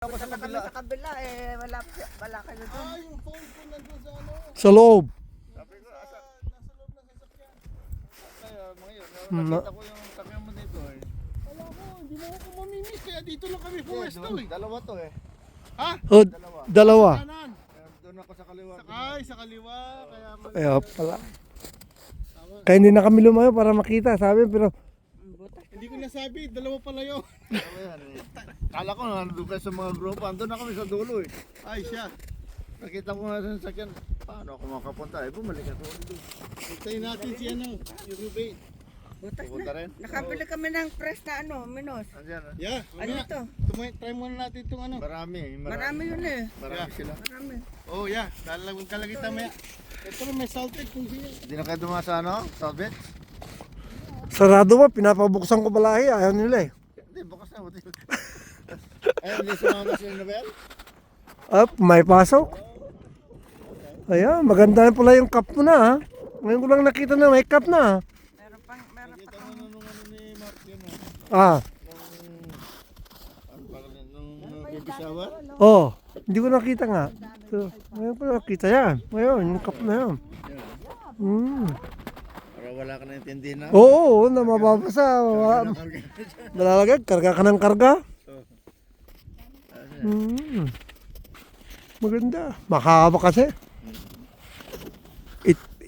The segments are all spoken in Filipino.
Ako sa kabila. Sa kabila eh, wala kayo doon. Yung phone ko nandun sa ano. Sa loob. Sabi ko, nasa loob ng sasakyan. Kaya ngayon, nakita ko yung sakyan mo dito eh. Wala ko, hindi mo ako mamimiss. Kaya dito lang kami pumesto eh. Dalawa to eh. Ha? O, dalawa. Kanan. Doon ako sa kaliwa. Ay, sa kaliwa. Kaya Kaya pala. Kaya hindi na kami lumayo para makita, sabi, pero hindi ko nasabi, dalawa pala yun. Dalawa yan eh. Kala ko nandun kayo sa mga grupo. Andun na kami sa dulo eh. Ay, siya. Nakita ko nga sa sakyan. Paano ako makapunta eh? Bumalik ako dito. Hintayin natin si ano, yung Ruben. Butas Pupunta rin? Nakabili kami ng fresh na ano, minos. Andyan ah. Yeah, Ano mamaya. to? Try muna natin itong ano. Marami. Marami yun eh. Marami sila. Marami. Oh, yeah. Dalawang kalagita maya. Ito rin may salted kung siya. Hindi na kayo dumaan sa ano? Southbit? sarado pa, pinapabuksan ko balahi, ayaw nila eh. Hindi, bukas na. Buti. Ay, hindi sumama si Nobel? Up, may pasok. Ayan, maganda na pala yung cup mo na ha. Ngayon ko lang nakita na may cup na ha. Meron pa Nakita mo na nung ano ni Mark yun. Ah, Ano pa nung baby shower? oh, hindi ko nakita nga. So, ngayon ko nakita yan. Ngayon, yung cup na yan. Para wala ka na intindi na. Oo, na mababasa. Malalagag, karga ka ng karga. Maganda. Mahaba kasi.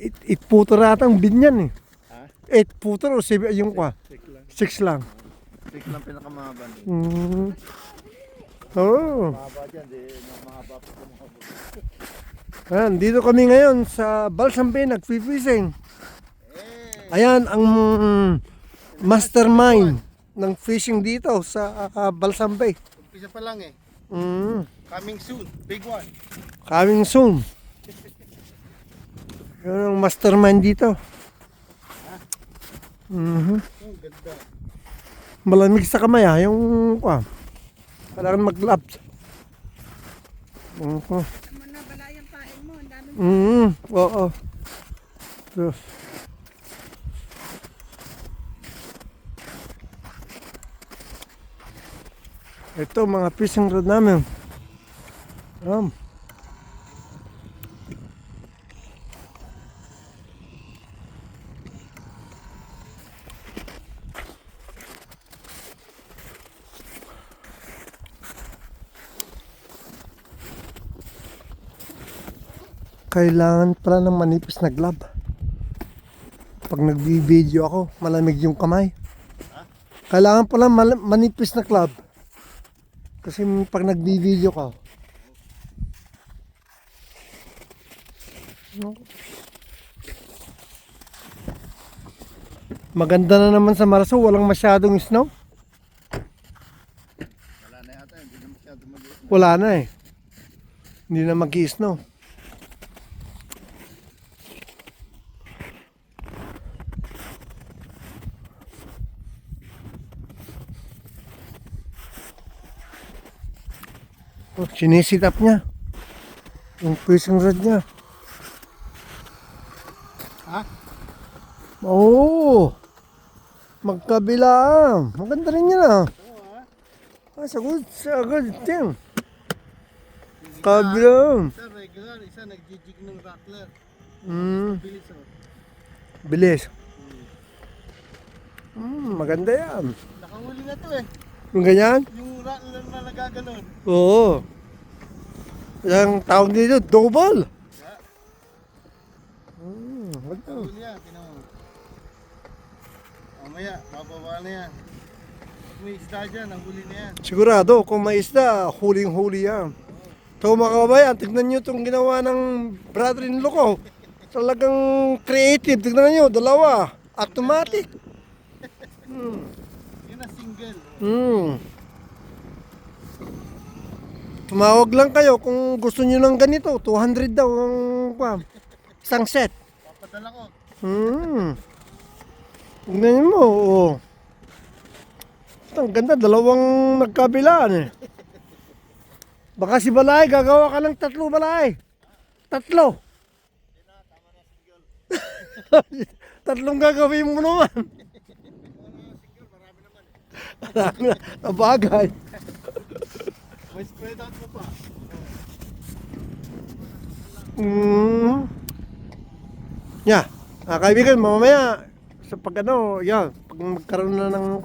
It puto ratang binyan eh. Ha? 8 puto o 7 yung kwa. 6 lang. Six lang pinakamahaba. Oo. Mahaba dyan, di mahaba pa sa mga buto. Ayan, dito kami ngayon sa Balsam Bay nagfi-fishing. Ayan ang mastermind ng fishing dito sa Balsam Bay. Umpisa pa lang eh. Coming soon. Big one. Coming soon. Yun ang mastermind dito. Oh, ganda. Malamig sa kamay ha, yung kailangan mag-gloves. Ano na, balayang pain mo. Ang dami Oo. Yes. Ito mga fishing rod namin. Kailangan pala ng manipis na glove. Pag nagbi-video ako, malamig yung kamay. Kailangan pala manipis na glove. Kasi pag nagbi-video ka, maganda na naman sa Marso, walang masyadong snow. Wala na yata, hindi na masyado mag-iit. Wala na eh. Hindi na mag-snow. Oh, sinisit up niya. Yung fishing rod niya. Ha? Oo. Magkabila. Maganda rin yan ah. Ah, sagod thing. Kabila. Isa regular, isa nagjijig ng rattler. Bilis oh. Bilis. Maganda yan. Nakahuli na to eh. Yung ganyan? Yung rattler na nagaganon. Oo. Yung tawag dito, double. Maganda. Huli yan, tinan mo. Mamaya, bababa na yan. Pag may isda dyan, ang huli na yan. Sigurado, kung may isda, huling-huli yan. Ito mga kababayan, tignan nyo itong ginawa ng brother-in-law ko. Talagang creative. Tignan nyo, dalawa. Automatic. Yun na single. Tumawag lang kayo kung gusto nyo ng ganito. 200 daw ang isang set. Papadala ko. Tignan mo, oo. Ang ganda, dalawang nagkabilaan eh. Baka si Balay, gagawa ka ng 3 balay. 3. 3 gagawin mo naman. Marami na, bagay. May spread out mo pa. Yeah. Kaibigan, mamaya sa pag ano, yeah, pag magkaroon na ng